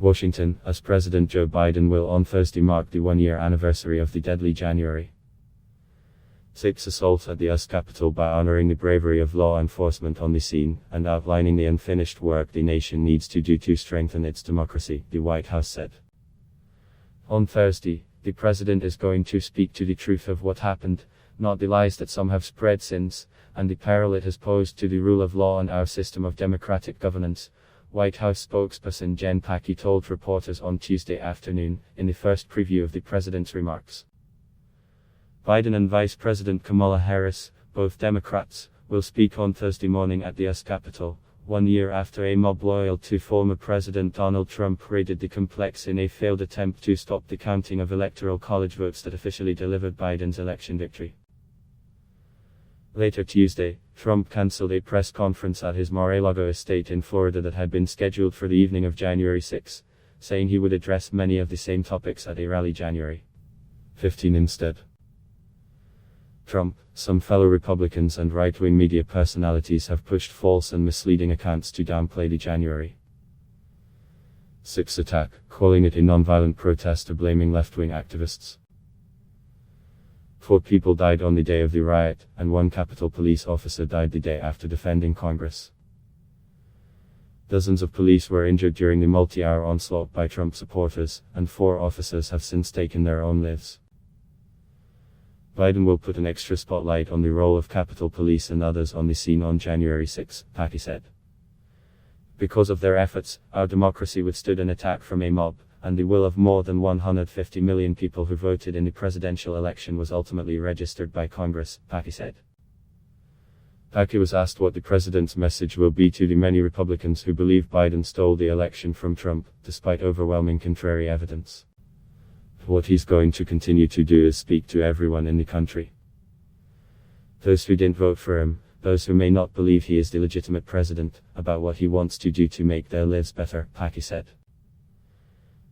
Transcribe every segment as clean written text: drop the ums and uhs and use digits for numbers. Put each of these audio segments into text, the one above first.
Washington, as President Joe Biden will on Thursday mark the one-year anniversary of the deadly January 6 assault at the US Capitol by honoring the bravery of law enforcement on the scene, and outlining the unfinished work the nation needs to do to strengthen its democracy, the White House said. On Thursday, the president is going to speak to the truth of what happened, not the lies that some have spread since, and the peril it has posed to the rule of law and our system of democratic governance, White House spokesperson Jen Psaki told reporters on Tuesday afternoon, in the first preview of the president's remarks. Biden and Vice President Kamala Harris, both Democrats, will speak on Thursday morning at the US Capitol, 1 year after a mob loyal to former President Donald Trump raided the complex in a failed attempt to stop the counting of Electoral College votes that officially delivered Biden's election victory. Later Tuesday, Trump canceled a press conference at his Mar-a-Lago estate in Florida that had been scheduled for the evening of January 6, saying he would address many of the same topics at a rally January 15 instead. Trump, some fellow Republicans and right-wing media personalities have pushed false and misleading accounts to downplay the January 6 attack, calling it a nonviolent protest or blaming left-wing activists. 4 people died on the day of the riot, and 1 Capitol Police officer died the day after defending Congress. Dozens of police were injured during the multi-hour onslaught by Trump supporters, and 4 officers have since taken their own lives. Biden will put an extra spotlight on the role of Capitol Police and others on the scene on January 6, Psaki said. Because of their efforts, our democracy withstood an attack from a mob, and the will of more than 150 million people who voted in the presidential election was ultimately registered by Congress, Psaki said. Psaki was asked what the president's message will be to the many Republicans who believe Biden stole the election from Trump, despite overwhelming contrary evidence. What he's going to continue to do is speak to everyone in the country. Those who didn't vote for him, those who may not believe he is the legitimate president, about what he wants to do to make their lives better, Psaki said.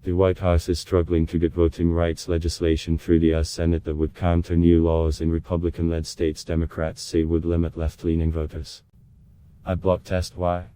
The White House is struggling to get voting rights legislation through the US Senate that would counter new laws in Republican-led states Democrats say would limit left-leaning voters. I block test why?